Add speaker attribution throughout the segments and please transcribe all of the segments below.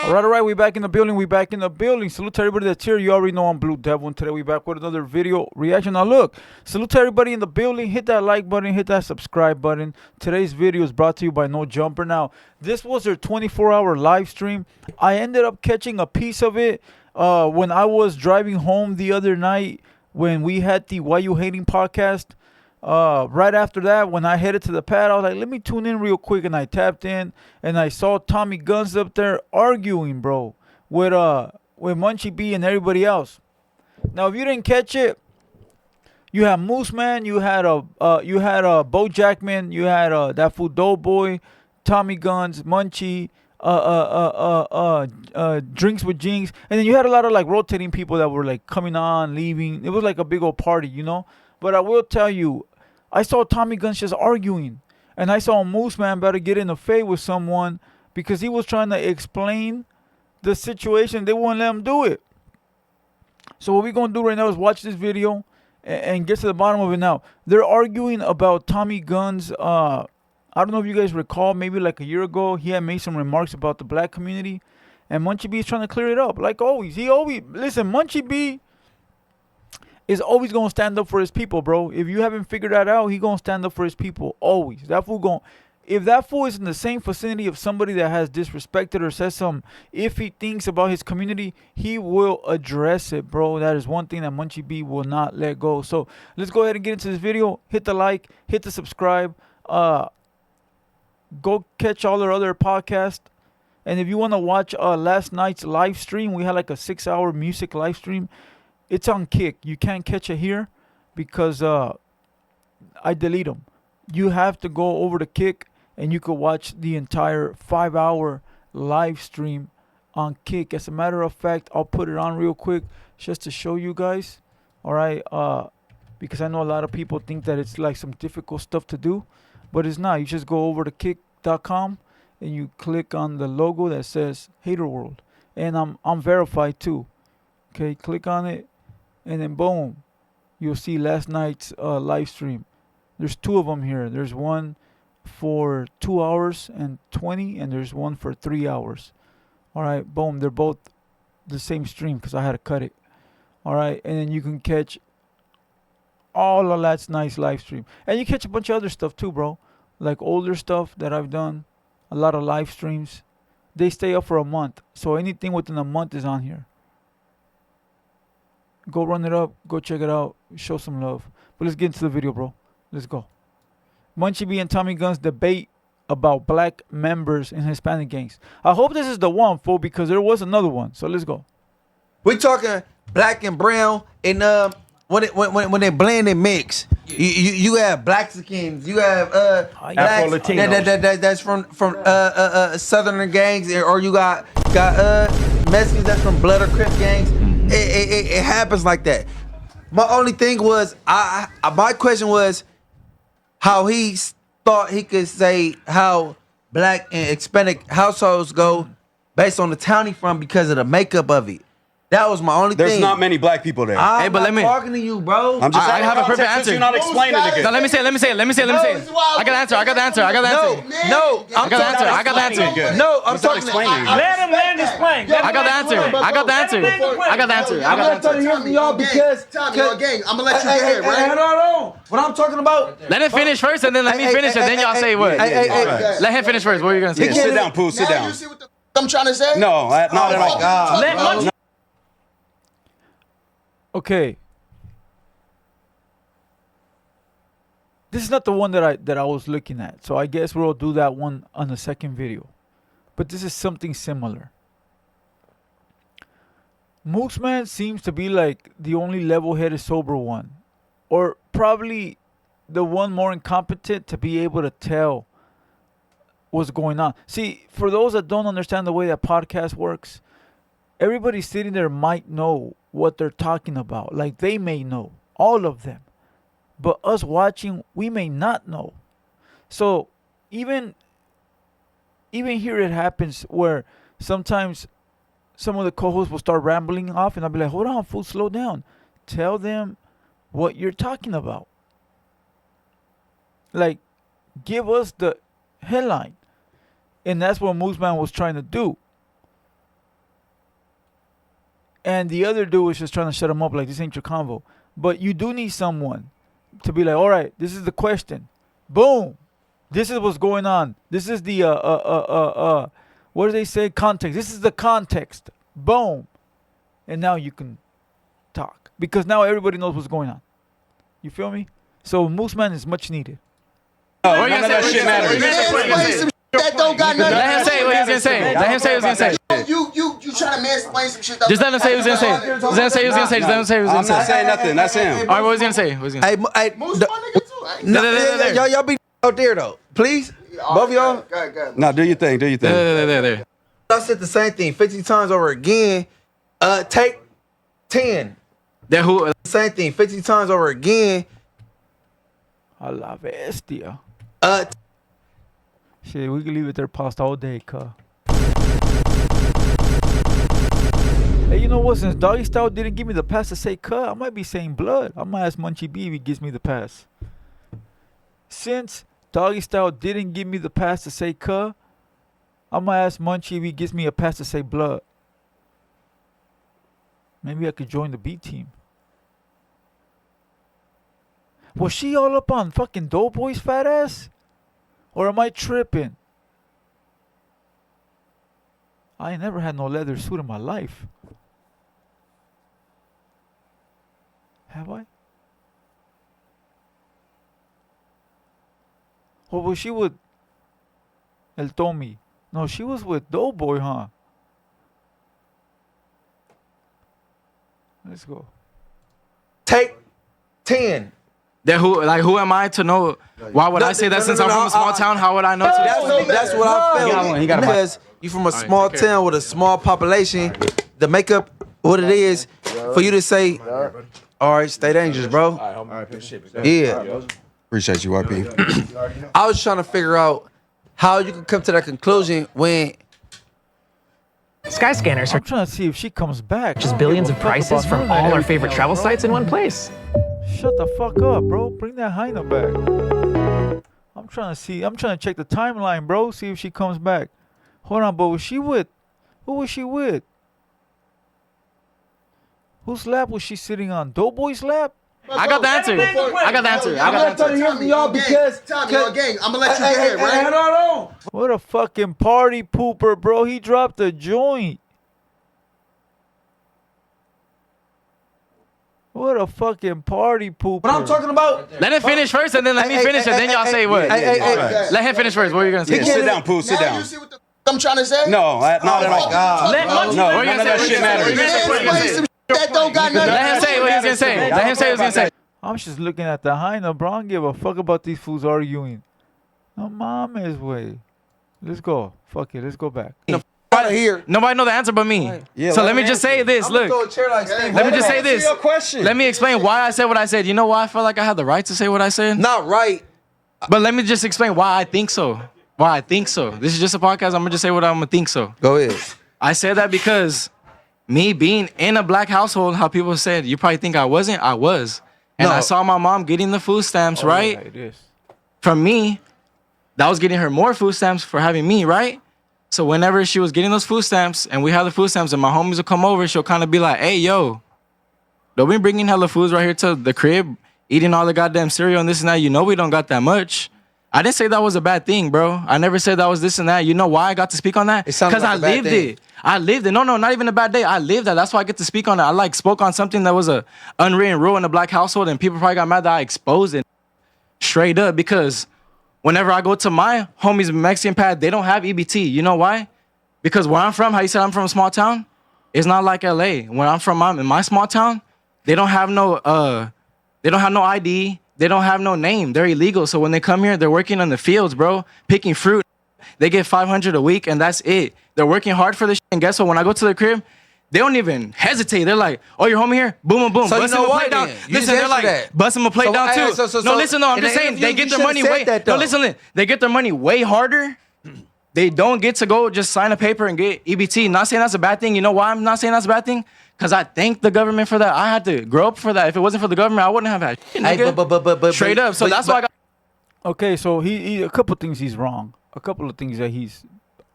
Speaker 1: All right, we back in the building. Salute to everybody that's here. You already know I'm Blue Devil, and today we back with another video reaction. Now look, salute to everybody in the building. Hit that like button, hit that subscribe button. Today's video is brought to you by No Jumper. Now, this was their 24-hour live stream. I ended up catching a piece of it when I was driving home the other night when we had the Why You Hating podcast. Right after that, when I headed to the pad, I was like, let me tune in real quick, and I tapped in, and I saw Tommy Gunz up there arguing, bro, with Munchie B and everybody else. Now, if you didn't catch it, you had Moose Man, you had Bo Jackman, you had that fool Doughboy, Tommy Gunz, Munchie, Drinks with Jinx, and then you had a lot of like rotating people that were like coming on, leaving. It was like a big old party, you know. But I will tell you, I saw Tommy Gunz just arguing. And I saw Moose Man about to get in a fade with someone because he was trying to explain the situation. They wouldn't let him do it. So what we're going to do right now is watch this video and get to the bottom of it now. They're arguing about Tommy Gunz. I don't know if you guys recall, maybe like a year ago, he had made some remarks about the black community. And Munchie B is trying to clear it up. Like always. Listen, Munchie B is always going to stand up for his people, bro. If you haven't figured that out, he going to stand up for his people, always. If that fool is in the same vicinity of somebody that has disrespected or says something, if he thinks about his community, he will address it, bro. That is one thing that Munchie B will not let go. So let's go ahead and get into this video. Hit the like, hit the subscribe. Go catch all our other podcasts. And if you want to watch last night's live stream, we had like a 6-hour music live stream. It's on Kick. You can't catch it here because I delete them. You have to go over to Kick and you can watch the entire 5-hour live stream on Kick. As a matter of fact, I'll put it on real quick just to show you guys. All right. Because I know a lot of people think that it's like some difficult stuff to do, but it's not. You just go over to kick.com and you click on the logo that says Hater World. And I'm verified too. Okay, click on it. And then boom, you'll see last night's live stream. There's 2 of them here. There's one for 2 hours and 20, and there's one for 3 hours. All right, boom. They're both the same stream because I had to cut it. All right, and then you can catch all of last night's live stream. And you catch a bunch of other stuff too, bro. Like older stuff that I've done. A lot of live streams. They stay up for a month. So anything within a month is on here. Go run it up. Go check it out. Show some love. But let's get into the video, bro. Let's go. Munchie B and Tommy Gunz debate about black members in Hispanic gangs. I hope this is the one, fool, because there was another one. So let's go.
Speaker 2: We talking black and brown, and when they blend and mix, you have Blaxicans, you have Afro-Latinos. That's from Southern gangs, or you got Mexicans that's from Blood or Crip gangs. It happens like that. My only thing was, my question was how he thought he could say how black and Hispanic households go based on the town he from because of the makeup of it. That was my only thing.
Speaker 3: There's not many black people there.
Speaker 2: I'm not talking to you, bro.
Speaker 3: I'm just
Speaker 4: I have a perfect answer.
Speaker 3: You're not explaining it.
Speaker 4: No, let me say it. I got the answer.
Speaker 2: No,
Speaker 4: I got the answer.
Speaker 2: No, I'm talking.
Speaker 1: Let him land his plane.
Speaker 4: I got the answer.
Speaker 2: I'm not trying to hear from y'all because
Speaker 5: Tommy, gang. I'm gonna let you hear it, right?
Speaker 2: Hold on. What I'm talking about.
Speaker 4: Let him finish first, and then let me finish, and then y'all say what. Let him finish first. What are you gonna say?
Speaker 3: Sit down, Pooh. Sit down.
Speaker 5: You see what I'm trying to say?
Speaker 3: No, not at all.
Speaker 2: God,
Speaker 1: Okay. This is not the one that I was looking at. So I guess we'll do that one on the second video. But this is something similar. Moose Man seems to be like the only level-headed sober one. Or probably the one more incompetent to be able to tell what's going on. See, for those that don't understand the way that podcast works, everybody sitting there might know what they're talking about. Like they may know, all of them. But us watching, we may not know. So even here it happens where sometimes some of the co-hosts will start rambling off and I'll be like, hold on, fool, slow down. Tell them what you're talking about. Like, give us the headline. And that's what Moose Man was trying to do. And the other dude was just trying to shut him up like, this ain't your convo. But you do need someone to be like, all right, this is the question. Boom. This is what's going on. This is the, what do they say? Context. This is the context. Boom. And now you can talk. Because now everybody knows what's going on. You feel me? So Moose Man is much needed.
Speaker 3: None of that shit matters.
Speaker 5: That don't got nothing.
Speaker 4: Let him say what he's gonna say. Let him say what he's gonna say.
Speaker 5: You trying to mansplain some shit.
Speaker 4: Just let him say what he's gonna say. Just let him say what he's gonna say. Just let him say what he's
Speaker 3: I'm
Speaker 4: gonna
Speaker 3: not
Speaker 4: say.
Speaker 3: saying nothing. That's him.
Speaker 4: All right, what was he gonna say? What was he gonna say?
Speaker 2: Hey,
Speaker 5: Moose my nigga too. I ain't-
Speaker 2: y'all be out there though, please. Both of y'all.
Speaker 5: Go ahead.
Speaker 3: No, do your thing. Do your thing.
Speaker 4: There.
Speaker 2: I said the same thing 50 times over again. Take 10.
Speaker 4: There who?
Speaker 2: Same thing 50 times over again.
Speaker 1: A la bestia.
Speaker 2: Shit,
Speaker 1: we can leave it there past all day, cuh. Hey, you know what? Since Doggy Style didn't give me the pass to say cuh, I might be saying blood. I might ask Munchie B if he gives me the pass. Since Doggy Style didn't give me the pass to say cuh, I might ask Munchie if he gives me a pass to say blood. Maybe I could join the B team. Was she all up on fucking Doughboy's fat ass? Or am I tripping? I ain't never had no leather suit in my life. Have I? Or was she with El Tommy? No, she was with Doughboy, huh? Let's go.
Speaker 2: take 10.
Speaker 4: There who? Like who am I to know? Why would I say that since I'm from a small town? How would I know?
Speaker 2: That's what I felt.
Speaker 3: He got one, he got a
Speaker 2: Because you from a small town with a small population, the makeup, what it is, for you to say, all right, stay dangerous, bro. Yeah.
Speaker 3: Appreciate you, YP.
Speaker 2: I was trying to figure out how you could come to that conclusion when
Speaker 6: Skyscanners are
Speaker 1: I'm trying to see if she comes back.
Speaker 6: just billions of
Speaker 1: Fuck about
Speaker 6: prices
Speaker 1: none
Speaker 6: from
Speaker 1: of that
Speaker 6: all our
Speaker 1: everything
Speaker 6: favorite
Speaker 1: else,
Speaker 6: travel
Speaker 1: bro.
Speaker 6: sites in one place.
Speaker 1: Shut the fuck up, bro. Bring that Heina back. I'm trying to check the timeline, bro. See if she comes back. Hold on, but was she with? Who was she with? Whose lap was she sitting on? Doughboy's lap?
Speaker 4: I got the answer. I got the answer. I got the answer.
Speaker 2: hear from y'all because
Speaker 5: Tommy, gang, I'm gonna let you get it, right?
Speaker 2: hold on.
Speaker 1: What a fucking party pooper, bro. He dropped a joint. What a fucking party pooper.
Speaker 2: But I'm talking about.
Speaker 4: Let him finish first, and then let me finish, and then y'all say what. Let him finish first. What are you gonna say?
Speaker 3: Yeah, sit down, Pooh. Sit
Speaker 5: Now
Speaker 3: down.
Speaker 5: you see what the I'm trying to say?
Speaker 3: No, not at all.
Speaker 4: Let Munchie-
Speaker 3: No,
Speaker 4: what you
Speaker 3: none
Speaker 4: gonna
Speaker 3: of that
Speaker 4: say?
Speaker 3: shit matters.
Speaker 5: Mansplain some that don't got nothing.
Speaker 4: Let him say what he's gonna say. Let him say what he's gonna say.
Speaker 1: I'm just looking at the Heina, bro. I don't give a fuck about these fools arguing. No mama's way. Let's go. Fuck it. Let's go back.
Speaker 2: Out of here.
Speaker 4: Nobody know the answer but me.
Speaker 3: Yeah,
Speaker 4: So
Speaker 3: let
Speaker 4: let me
Speaker 3: him
Speaker 4: just say this. Look, let me just say this.
Speaker 3: Your question.
Speaker 4: Let me explain why I said what I said. You know why I felt like I had the right to say what I said?
Speaker 2: Not right.
Speaker 4: But let me just explain why I think so. Why I think so. This is just a podcast. I'm gonna just say what I'm gonna think so.
Speaker 2: Go ahead.
Speaker 4: I said that because me being in a black household, how people said, you probably think I wasn't, I was. And
Speaker 2: No.
Speaker 4: I saw my mom getting the food stamps, right?
Speaker 1: Yeah, it is.
Speaker 4: From me, that was getting her more food stamps for having me, right? So whenever she was getting those food stamps and we had the food stamps and my homies would come over, she'll kind of be like, hey, yo, don't be bringing hella foods right here to the crib, eating all the goddamn cereal and this and that. You know we don't got that much. I didn't say that was a bad thing, bro. I never said that was this and that. You know why I got to speak on that?
Speaker 2: It sounded
Speaker 4: Because
Speaker 2: like
Speaker 4: I
Speaker 2: a bad
Speaker 4: lived
Speaker 2: thing.
Speaker 4: it. I lived it. No, not even a bad day. I lived that. That's why I get to speak on it. I spoke on something that was a unwritten rule in a black household and people probably got mad that I exposed it straight up because whenever I go to my homies Mexican pad, they don't have EBT. You know why? Because where I'm from, how you said I'm from a small town, it's not like LA. Where I'm from, in my small town, they don't have no ID. They don't have no name. They're illegal. So when they come here, they're working in the fields, bro, picking fruit. They get $500 a week, and that's it. They're working hard for this shit. And guess what? When I go to the crib, they don't even hesitate. They're like, oh, you're homie here? Boom, boom, boom.
Speaker 2: So you
Speaker 4: Bust
Speaker 2: know
Speaker 4: him a
Speaker 2: what
Speaker 4: plate down.
Speaker 2: then? You
Speaker 4: Listen,
Speaker 2: just
Speaker 4: they're
Speaker 2: answered
Speaker 4: like,
Speaker 2: that.
Speaker 4: bust him a plate
Speaker 2: So,
Speaker 4: down
Speaker 2: hey,
Speaker 4: too.
Speaker 2: so-
Speaker 4: No, listen, no, I'm
Speaker 2: in
Speaker 4: just
Speaker 2: the
Speaker 4: saying,
Speaker 2: interview,
Speaker 4: they get
Speaker 2: you
Speaker 4: their
Speaker 2: should've
Speaker 4: money
Speaker 2: said
Speaker 4: way,
Speaker 2: that,
Speaker 4: no,
Speaker 2: though.
Speaker 4: listen, they get their money way harder. They don't get to go just sign a paper and get EBT. Not saying that's a bad thing. You know why I'm not saying that's a bad thing? Because I thank the government for that. I had to grow up for that. If it wasn't for the government, I wouldn't have had shit,
Speaker 2: Hey,
Speaker 4: nigga.
Speaker 2: but
Speaker 4: Straight up. So that's why I got.
Speaker 1: Okay, so he a couple things he's wrong. A couple of things that he's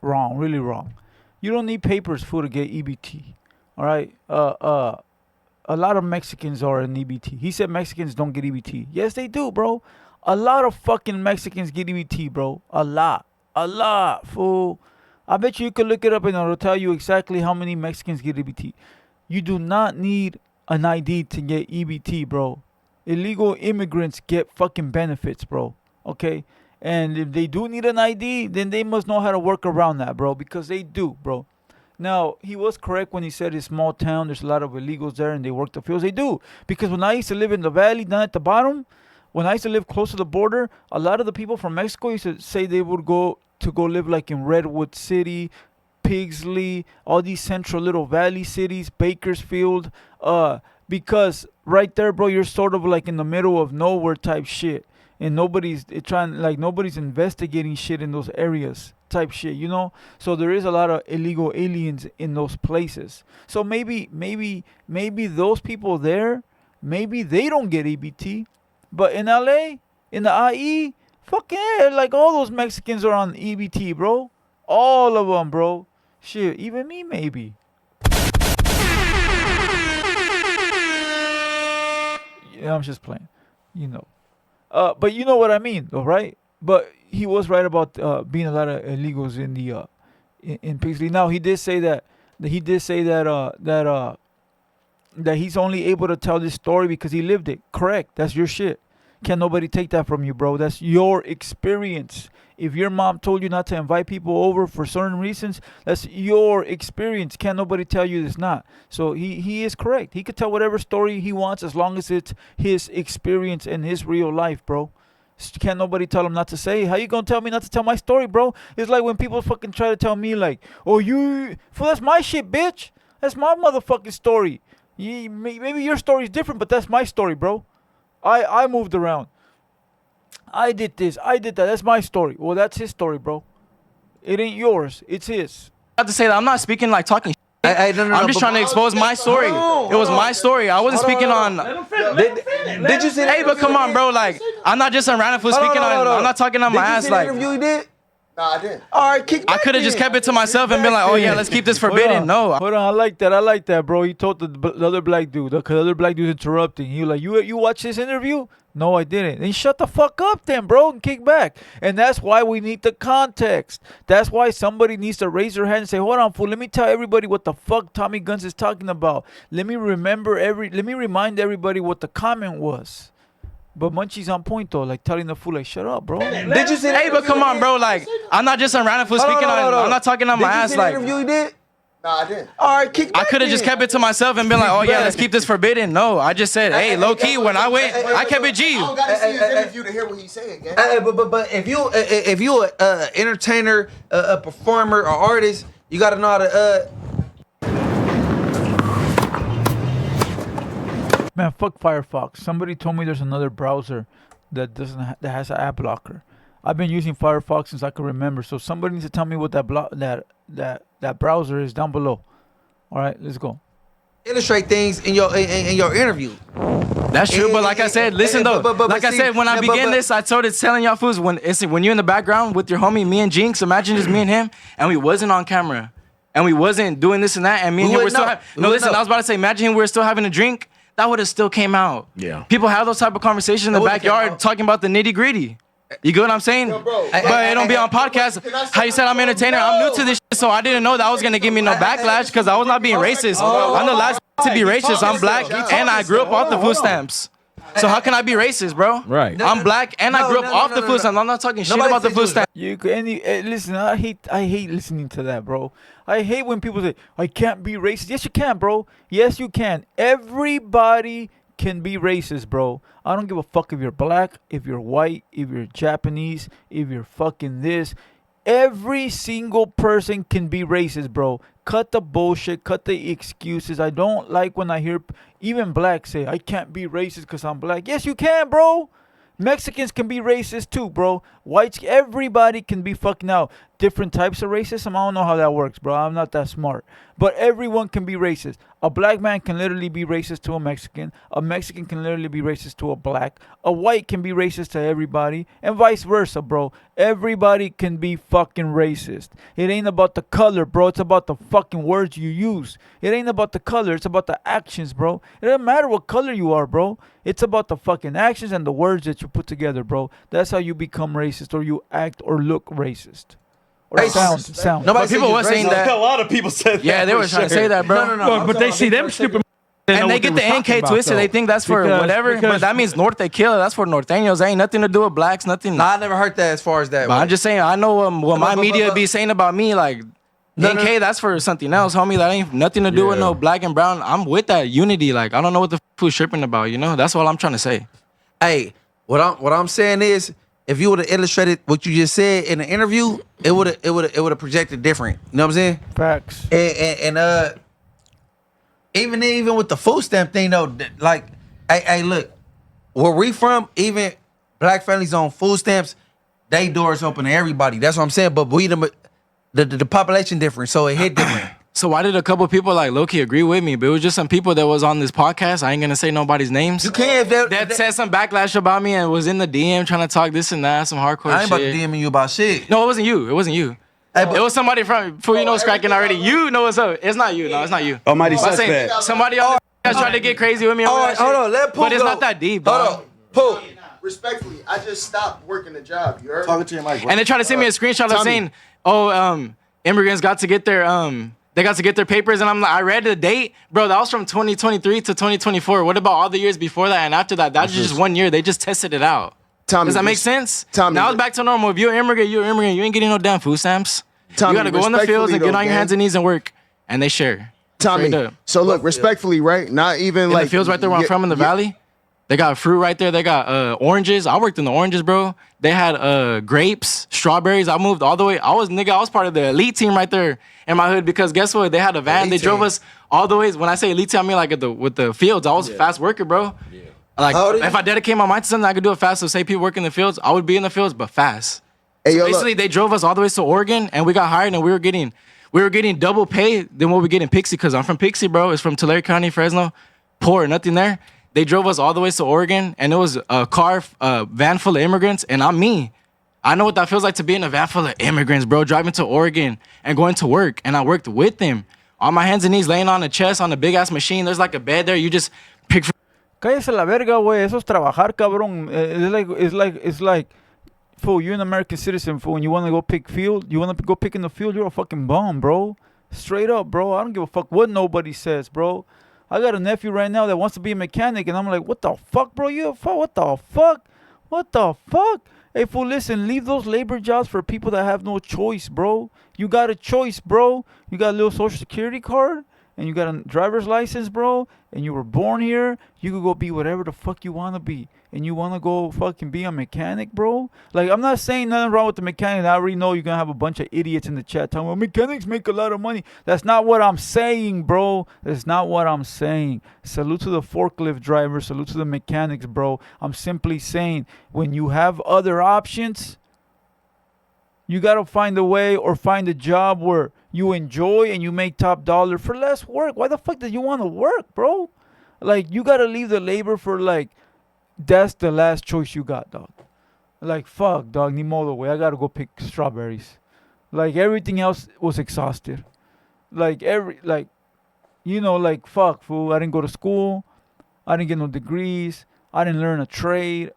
Speaker 1: wrong, really wrong. You don't need papers for to get EBT. All right. A lot of Mexicans are in EBT. He said Mexicans don't get EBT. Yes, they do, bro. A lot of fucking Mexicans get EBT, bro. A lot, fool. I bet you could look it up and it'll tell you exactly how many Mexicans get EBT. You do not need an ID to get EBT, bro. Illegal immigrants get fucking benefits, bro. Okay? And if they do need an ID, then they must know how to work around that, bro, because they do, bro. Now, he was correct when he said it's small town, there's a lot of illegals there and they work the fields. They do. Because when I used to live in the valley down at the bottom, when I used to live close to the border, a lot of the people from Mexico used to say they would go live like in Redwood City, Pigsley, all these central little valley cities, Bakersfield, because right there, bro, you're sort of like in the middle of nowhere type shit. And nobody's investigating shit in those areas type shit, you know? So there is a lot of illegal aliens in those places. So maybe those people there, maybe they don't get EBT. But in LA, in the IE, fucking yeah, like all those Mexicans are on EBT, bro. All of them, bro. Shit, even me, maybe. Yeah, I'm just playing, you know. But you know what I mean, though, right? But he was right about being a lot of illegals in the in Paisley. Now he did say that he's only able to tell this story because he lived it. Correct. That's your shit. Can't nobody take that from you, bro. That's your experience. If your mom told you not to invite people over for certain reasons, that's your experience. Can't nobody tell you it's not. So he is correct. He could tell whatever story he wants as long as it's his experience and his real life, bro. Can't nobody tell him not to say. How you gonna tell me not to tell my story, bro? It's like when people fucking try to tell me like, oh, that's my shit, bitch. That's my motherfucking story. Maybe your story's different, but that's my story, bro. I moved around. I did this. I did that. That's my story. Well, that's his story, bro. It ain't yours. It's his.
Speaker 4: I have to say that I'm not speaking like talking.
Speaker 2: No,
Speaker 4: I'm just trying to expose my story. It was my story. I wasn't speaking on.
Speaker 2: Did you see that?
Speaker 4: Hey, but come on, bro. Like, I'm not just some random fool speaking on. I'm not talking on my ass.
Speaker 2: Did you see the
Speaker 4: Like,
Speaker 2: interview he did?
Speaker 5: Nah, I didn't.
Speaker 2: All right, kick
Speaker 4: I could have just kept it to myself and been like, oh yeah, let's keep this forbidden. No.
Speaker 1: Hold on. I like that, bro. He told the other black dude, because the other black dude's interrupting. He was like, you watch this interview? No, I didn't. Then shut the fuck up then, bro, and kick back. And that's why we need the context. That's why somebody needs to raise their hand and say, hold on, fool, let me tell everybody what the fuck Tommy Gunz is talking about. Let me remind everybody what the comment was. But Munchie's on point though, like telling the fool, like, shut up, bro.
Speaker 2: Did you see that?
Speaker 4: Hey, but come on, bro. Like, I'm not just some random fool speaking on. I'm not talking on my ass. Like,
Speaker 2: Did you see the interview he did?
Speaker 5: Nah, I didn't.
Speaker 2: All right, kick back
Speaker 4: I could have just kept it to myself and been like, oh yeah, let's keep this forbidden. No, I just said, hey, low key, when I went, I kept it G.
Speaker 5: I don't gotta see his interview to hear what he's saying, gang.
Speaker 2: But if you a entertainer, a performer, or artist, you gotta know how to
Speaker 1: Man, fuck Firefox. Somebody told me there's another browser that that has an ad blocker. I've been using Firefox since I can remember. So somebody needs to tell me what that browser is down below. All right, let's go.
Speaker 2: illustrate things in your interview.
Speaker 4: That's true, but like I said, listen though. Like I said, when I began this, I started telling y'all fools when you're in the background with your homie, me and Jinx. Imagine just me and him, and we wasn't on camera, and we wasn't doing this and that, and me and him were still. No, listen, I was about to say, imagine we were still having a drink. That would have still came out. Yeah. People have those type of conversations in the backyard talking about the nitty gritty. You get what I'm saying? But it don't be on podcast. How you said I'm an entertainer? I'm new to this shit, so I didn't know that was gonna give me no backlash because I was not being racist. I'm the last to be racist. I'm black and I grew up off the food stamps. So how can I be racist, bro? Right. I'm black and I grew up off the food stamps. I'm not talking shit about the food stamps.
Speaker 1: You listen. I hate listening to that, bro. I hate when people say I can't be racist. Yes, you can, bro. Yes, you can. Everybody can be racist, bro. I don't give a fuck if you're black, if you're white, if you're Japanese, if you're fucking this. Every single person can be racist, bro. Cut the bullshit, cut the excuses. I don't like when I hear even blacks say I can't be racist because I'm black. Yes, you can, bro. Mexicans can be racist too, bro. Whites, everybody can be fucking out. different types of racism. I don't know how that works, bro. I'm not that smart. But everyone can be racist. A black man can literally be racist to a Mexican. A Mexican can literally be racist to a black. A white can be racist to everybody. And vice versa, bro. Everybody can be fucking racist. It ain't about the color, bro. It's about the fucking words you use. It ain't about the color. It's about the actions, bro. It doesn't matter what color you are, bro. It's about the fucking actions and the words that you put together, bro. That's how you become racist, or you act or look racist. Or sound.
Speaker 2: Nobody
Speaker 4: people were saying that.
Speaker 3: A lot of people said that.
Speaker 4: Yeah, they were trying to say that, bro.
Speaker 2: No.
Speaker 6: But they see them stupid.
Speaker 4: And they get the NK twisted. They think that's for whatever. But that means Norte Killer. That's for Norteños. Ain't nothing to do with blacks. Nothing.
Speaker 2: Nah, I never heard that as far as that.
Speaker 4: But I'm just saying, I know what my media be saying about me. Like, NK, that's for something else, homie. That ain't nothing to do with no black and brown. I'm with that unity. Like, I don't know what the who's tripping about, you know? That's all I'm trying to say.
Speaker 2: Hey, what I'm saying is, if you would have illustrated what you just said in the interview, it would have projected different. You know what I'm saying?
Speaker 1: Facts.
Speaker 2: And even with the food stamp thing though, like, hey, look, where we from, even black families on food stamps, they doors open to everybody. That's what I'm saying. But we the population different, so it hit different.
Speaker 4: So why did a couple people like low-key agree with me? But it was just some people that was on this podcast. I ain't gonna say nobody's names.
Speaker 2: You can't.
Speaker 4: That said some backlash about me and was in the DM trying to talk this and that, some hardcore
Speaker 2: I ain't about
Speaker 4: shit.
Speaker 2: to DM you about shit.
Speaker 4: No, it wasn't you. It wasn't you.
Speaker 2: Hey, but-
Speaker 4: It was somebody from you know it's cracking already. You know what's up. It's not you. No, it's not you.
Speaker 3: Almighty
Speaker 4: I'm saying
Speaker 3: suspect.
Speaker 4: somebody else tried to get crazy with me.
Speaker 2: All
Speaker 4: over
Speaker 2: right,
Speaker 4: that
Speaker 2: hold
Speaker 4: shit.
Speaker 2: on. Let Pooh
Speaker 4: But it's
Speaker 2: go.
Speaker 4: not that deep,
Speaker 2: Hold
Speaker 4: dog.
Speaker 2: on, Pooh.
Speaker 5: Respectfully, I just stopped working the job. You heard?
Speaker 6: Talking to your mic, bro.
Speaker 4: And they tried to send me a screenshot of
Speaker 5: Tommy.
Speaker 4: saying, immigrants got to get their they got to get their papers, and I'm like, I read the date, bro. That was from 2023 to 2024. What about all the years before that and after that? That's just 1 year. They just tested it out.
Speaker 5: Tommy,
Speaker 4: Does that make sense?
Speaker 5: Tommy,
Speaker 4: now it's back to normal. If you're an immigrant, you're an immigrant. You ain't getting no damn food stamps.
Speaker 5: Tommy,
Speaker 4: You gotta go in the fields and
Speaker 5: respectfully
Speaker 4: get on your
Speaker 5: though,
Speaker 4: hands and knees and work, and they share.
Speaker 5: Tommy,
Speaker 4: Straight up.
Speaker 5: so look, respectfully, right? Not even
Speaker 4: In
Speaker 5: like
Speaker 4: the fields right there where I'm from in the valley, they got fruit right there. They got oranges. I worked in the oranges, bro. They had grapes, strawberries. I moved all the way. I was part of the elite team right there in my hood because guess what? They had a van. They drove us all the way. When I say elite team, I mean like with the fields. I was a fast worker, bro. Yeah. Like if I dedicate my mind to something, I could do it fast. So say people work in the fields, I would be in the fields, but fast.
Speaker 5: Hey, yo,
Speaker 4: Basically, they drove us all the way to Oregon, and we got hired, and we were getting double pay than what we get in Pixie, because I'm from Pixie, bro. It's from Tulare County, Fresno. Poor, nothing there. They drove us all the way to Oregon, and it was a van full of immigrants, and I'm me. I know what that feels like to be in a van full of immigrants, bro, driving to Oregon and going to work, and I worked with them. On my hands and knees, laying on a chest on a big-ass machine. There's like a bed there. You just pick from...
Speaker 1: Cállese la verga, güey. Eso es trabajar, cabrón. It's like, fool, you're an American citizen, fool, and you want to go pick field? You want to go pick in the field? You're a fucking bum, bro. Straight up, bro. I don't give a fuck what nobody says, bro. I got a nephew right now that wants to be a mechanic, and I'm like, what the fuck, bro? You a fuck? What the fuck? What the fuck? Hey, fool, listen, leave those labor jobs for people that have no choice, bro. You got a choice, bro. You got a little social security card, and you got a driver's license, bro, and you were born here. You could go be whatever the fuck you want to be. And you want to go fucking be a mechanic, bro? Like, I'm not saying nothing wrong with the mechanic. I already know you're going to have a bunch of idiots in the chat telling me, mechanics make a lot of money. That's not what I'm saying, bro. That's not what I'm saying. Salute to the forklift drivers. Salute to the mechanics, bro. I'm simply saying, when you have other options, you got to find a way or find a job where you enjoy and you make top dollar for less work. Why the fuck do you want to work, bro? Like, you got to leave the labor for, like, that's the last choice you got, dog. Like, fuck, dog, ni modo, way. I gotta go pick strawberries. Like, everything else was exhausted. Like, fuck, fool. I didn't go to school. I didn't get no degrees. I didn't learn a trade.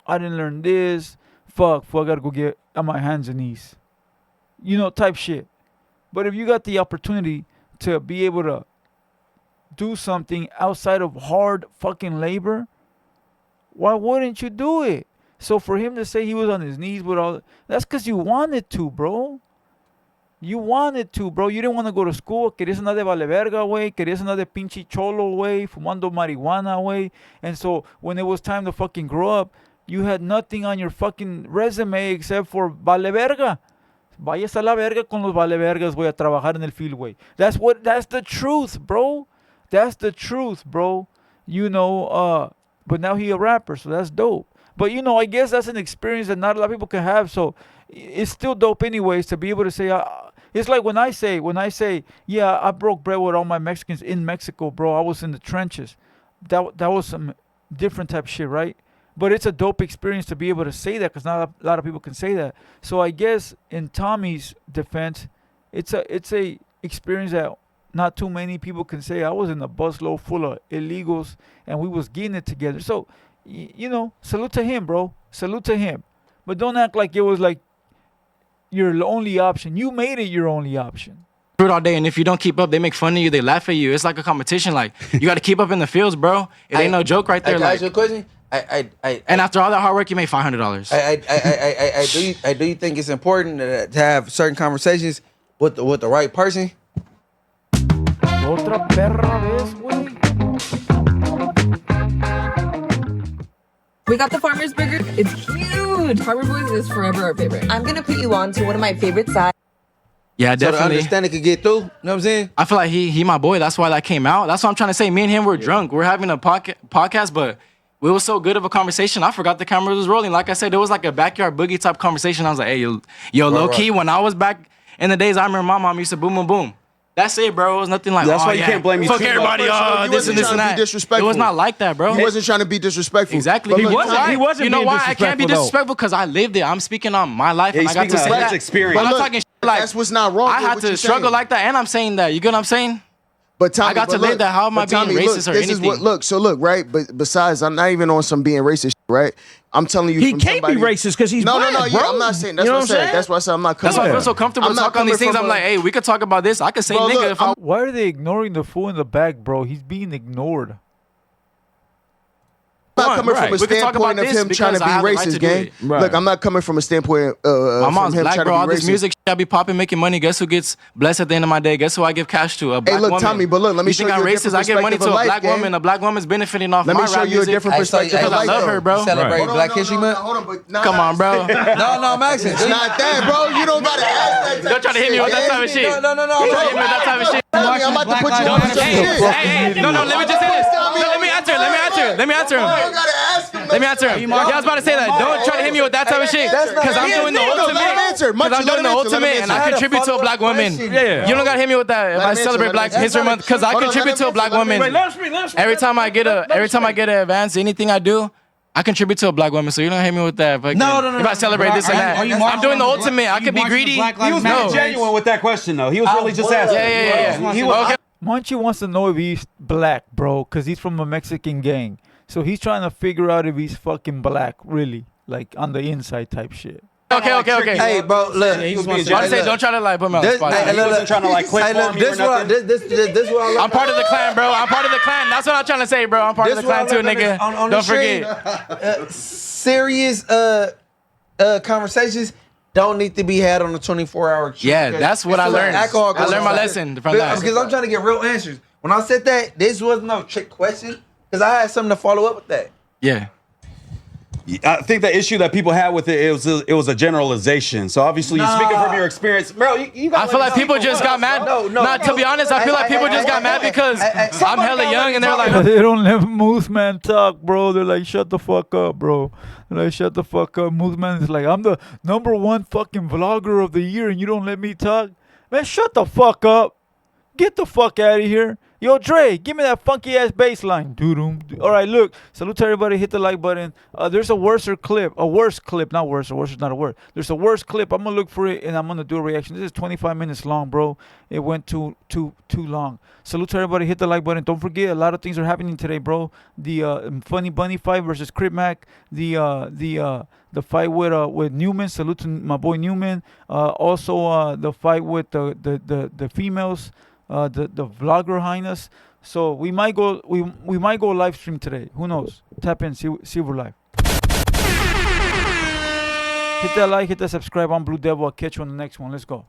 Speaker 1: I didn't learn this. Fuck, fool, I gotta go get on my hands and knees. Type shit. But if you got the opportunity to be able to do something outside of hard fucking labor, why wouldn't you do it? So for him to say he was on his knees with all that's because you wanted to, bro. You wanted to, bro. You didn't want to go to school. Querías andar de vale verga, güey. Querías andar de pinche cholo, güey. Fumando marihuana, güey. And so when it was time to fucking grow up, you had nothing on your fucking resume except for vale verga. Vayas a la verga con los vale vergas, güey, a trabajar en el field, güey. That's the truth, bro. That's the truth, bro. But now he a rapper, so that's dope. But, I guess that's an experience that not a lot of people can have. So it's still dope anyways to be able to say. It's like when I say, yeah, I broke bread with all my Mexicans in Mexico, bro. I was in the trenches. That was some different type of shit, right? But it's a dope experience to be able to say that because not a lot of people can say that. So I guess in Tommy's defense, it's a experience that not too many people can say. I was in a busload full of illegals and we was getting it together. So, you know, salute to him, bro. Salute to him. But don't act like it was like your only option. You made it your only option.
Speaker 4: All day, and if you don't keep up, they make fun of you. They laugh at you. It's like a competition. Like you got to keep up in the fields, bro. It ain't no joke right there.
Speaker 2: I ask you a question.
Speaker 4: And after all that hard work, you make $500.
Speaker 2: I do you think it's important to have certain conversations with the right person?
Speaker 1: Otra perra vez, güey.
Speaker 6: We got the Farmer's Burger. It's huge. Farmer Boys is forever our favorite.
Speaker 7: I'm gonna put you on to one of my favorite sides.
Speaker 4: Yeah,
Speaker 2: So the
Speaker 4: definitely.
Speaker 2: understanding could get through. You know what I'm saying?
Speaker 4: I feel like he my boy. That's why that came out. That's what I'm trying to say. Me and him were drunk. We're having a podcast, but it was so good of a conversation. I forgot the camera was rolling. Like I said, it was like a backyard boogie type conversation. I was like, hey, yo, low key. When I was back in the days, I remember my mom used to boom, boom, boom. That's it, bro. It was nothing like,
Speaker 3: That's
Speaker 4: oh,
Speaker 3: why you
Speaker 4: yeah.
Speaker 3: can't blame me
Speaker 4: Fuck
Speaker 3: too much.
Speaker 4: everybody.
Speaker 5: First of all,
Speaker 4: Oh,
Speaker 5: you
Speaker 4: this
Speaker 5: wasn't
Speaker 4: and this
Speaker 5: trying
Speaker 4: and
Speaker 5: to be
Speaker 4: that. It
Speaker 5: disrespectful.
Speaker 4: was not like that, bro.
Speaker 5: He wasn't trying to be disrespectful.
Speaker 4: Exactly.
Speaker 5: But
Speaker 4: He
Speaker 5: look,
Speaker 4: wasn't.
Speaker 5: Tommy,
Speaker 8: He wasn't
Speaker 4: You know
Speaker 8: being
Speaker 4: why I can't be
Speaker 8: disrespectful, though.
Speaker 4: disrespectful? Because I lived it. I'm speaking on my life,
Speaker 3: Yeah,
Speaker 4: and I got
Speaker 3: he's
Speaker 4: to
Speaker 3: speaking
Speaker 4: say
Speaker 3: on his
Speaker 4: that.
Speaker 3: experience.
Speaker 4: I'm
Speaker 5: But
Speaker 4: not
Speaker 5: look,
Speaker 4: talking shit like
Speaker 5: that's what's not wrong
Speaker 4: I
Speaker 5: with
Speaker 4: had
Speaker 5: what
Speaker 4: to
Speaker 5: you're
Speaker 4: struggle
Speaker 5: saying.
Speaker 4: like that, and I'm saying that. You get what I'm saying?
Speaker 5: But Tommy,
Speaker 4: I got
Speaker 5: but
Speaker 4: to live
Speaker 5: look,
Speaker 4: that. How am I
Speaker 5: but
Speaker 4: being
Speaker 5: Tommy,
Speaker 4: racist or
Speaker 5: this is
Speaker 4: anything?
Speaker 5: what look, right? But besides, I'm not even on some being racist, right? I'm telling you,
Speaker 8: He
Speaker 5: from
Speaker 8: can't be
Speaker 5: somebody-
Speaker 8: racist because he's
Speaker 5: no,
Speaker 8: black,
Speaker 5: yeah,
Speaker 8: bro.
Speaker 5: I'm not saying. That's
Speaker 8: You know
Speaker 5: what I'm saying.
Speaker 8: saying?
Speaker 5: That's why I said I'm not coming.
Speaker 4: That's why I feel so comfortable
Speaker 5: I'm not
Speaker 4: talking on these
Speaker 5: coming
Speaker 4: things.
Speaker 5: from
Speaker 4: I'm like, hey, we could talk about this. I could say
Speaker 5: Bro,
Speaker 4: nigga
Speaker 5: look,
Speaker 4: if I.
Speaker 1: Why are they ignoring the fool in the back, bro? He's being ignored.
Speaker 5: I'm not coming
Speaker 4: Right.
Speaker 5: from a
Speaker 4: We could talk
Speaker 5: standpoint
Speaker 4: about
Speaker 5: of
Speaker 4: this
Speaker 5: him trying to
Speaker 4: because
Speaker 5: be
Speaker 4: I have the right
Speaker 5: racist,
Speaker 4: to do
Speaker 5: gang.
Speaker 4: it.
Speaker 8: Right.
Speaker 5: Look, I'm not coming from a standpoint
Speaker 4: My
Speaker 5: from
Speaker 4: mom's
Speaker 5: him
Speaker 4: black,
Speaker 5: trying
Speaker 4: bro.
Speaker 5: to
Speaker 4: All
Speaker 5: be
Speaker 4: this
Speaker 5: racist.
Speaker 4: music I be popping, making money. Guess who gets blessed at the end of my day? Guess who I give cash to? A black
Speaker 5: Hey, look,
Speaker 4: woman.
Speaker 5: Tommy, but look, let me
Speaker 4: you
Speaker 5: show
Speaker 4: think
Speaker 5: you
Speaker 4: I'm
Speaker 5: a
Speaker 4: racist? I
Speaker 5: different
Speaker 4: give money to
Speaker 5: perspective
Speaker 4: a
Speaker 5: of life,
Speaker 4: black
Speaker 5: gang.
Speaker 4: woman. A black woman's benefiting off
Speaker 5: Let
Speaker 4: my
Speaker 5: me show
Speaker 4: rap
Speaker 5: you a
Speaker 4: music.
Speaker 5: different perspective
Speaker 4: because
Speaker 5: of
Speaker 4: I
Speaker 5: life.
Speaker 4: love her, bro.
Speaker 2: You celebrate
Speaker 5: Hold on,
Speaker 2: Black
Speaker 5: no,
Speaker 2: History
Speaker 5: no,
Speaker 2: Month?
Speaker 5: hold on, but nah,
Speaker 4: Come on, bro.
Speaker 2: No, I'm asking.
Speaker 5: It's not that, bro. You don't gotta ask that.
Speaker 4: Don't try to hit me with that type of shit.
Speaker 2: No.
Speaker 4: Don't try to hit me with that type of shit.
Speaker 5: Tommy, I'm about to put you on some
Speaker 4: Hey,
Speaker 5: shit.
Speaker 4: hey, no, let me just say this. No, let me answer him.
Speaker 5: You don't gotta ask him.
Speaker 4: Let me answer him. Yeah, I was about to say that. Don't try to hit me with that type of shit.
Speaker 2: That's not-
Speaker 4: Because I'm
Speaker 2: Yeah,
Speaker 4: doing the
Speaker 2: no,
Speaker 4: ultimate.
Speaker 5: let him answer.
Speaker 4: Because I'm
Speaker 5: Munchie, let
Speaker 4: doing
Speaker 5: him
Speaker 4: the
Speaker 5: answer, let him
Speaker 4: ultimate, and
Speaker 5: answer.
Speaker 4: I contribute to a black woman.
Speaker 8: Yeah.
Speaker 4: You don't gotta hit me with that. If I
Speaker 5: him
Speaker 4: celebrate
Speaker 5: answer,
Speaker 4: Black
Speaker 5: let him
Speaker 4: History
Speaker 5: answer.
Speaker 4: Month, because I
Speaker 5: Hold on,
Speaker 4: contribute
Speaker 5: let
Speaker 4: to a
Speaker 5: him
Speaker 4: black
Speaker 5: answer, let him
Speaker 4: woman.
Speaker 8: Wait, let him speak. Let him speak.
Speaker 4: Every time I get an advance, anything I do, I contribute to a black woman. So you don't hit me with that.
Speaker 2: No.
Speaker 4: If I celebrate this and that, I'm doing the ultimate. I could be greedy.
Speaker 3: He was being genuine with that question, though. He was really just asking.
Speaker 4: Yeah.
Speaker 3: He was,
Speaker 4: Okay.
Speaker 1: Munchie wants to know if he's black, bro, because he's from a Mexican gang. So he's trying to figure out if he's fucking black, really, like on the inside type shit.
Speaker 4: Okay.
Speaker 2: Hey, bro, look.
Speaker 3: he was being
Speaker 4: I
Speaker 3: genuine.
Speaker 4: say, don't try to like put me on the spot.
Speaker 2: Hey,
Speaker 3: He wasn't trying to like click on me or nothing.
Speaker 2: This what I like.
Speaker 4: I'm part of the clan, bro. I'm part of the clan. That's what I'm trying to say, bro. I'm part of the clan too, nigga.
Speaker 2: On
Speaker 4: Don't
Speaker 2: the stream,
Speaker 4: forget.
Speaker 2: serious conversations don't need to be had on a 24-hour queue.
Speaker 4: Yeah, that's what I learned.
Speaker 2: Alcohol
Speaker 4: I learned my lesson from that.
Speaker 2: Because I'm trying to get real answers. When I said that, this was no trick question. Because I had something to follow up with that.
Speaker 4: Yeah.
Speaker 3: I think the issue that people had with it was a generalization. So obviously, you're speaking from your experience, bro. You
Speaker 4: I feel like people just got mad.
Speaker 2: No,
Speaker 4: Nah, to be honest, I feel like people just got mad because I'm hella young and they're like,
Speaker 1: They don't let Moose Man talk, bro. They're like, shut the fuck up, bro. They're like, shut the fuck up. Moose Man is like, I'm the #1 fucking vlogger of the year and you don't let me talk? Man, shut the fuck up. Get the fuck out of here. Yo, Dre, give me that funky ass bass line. All right, look. Salute to everybody. Hit the like button. There's a worse clip. Not worse. Worse is not a word. There's a worse clip. I'm going to look for it and I'm going to do a reaction. This is 25 minutes long, bro. It went too long. Salute to everybody. Hit the like button. Don't forget, a lot of things are happening today, bro. The Funny Bunny fight versus Crip Mac. The fight with Newman. Salute to my boy Newman. Also, the fight with the females. The vlogger highness. So we might go live stream today. Who knows? Tap in, see if we're live. Hit that like, hit that subscribe. I'm Blue Devil. I'll catch you on the next one. Let's go.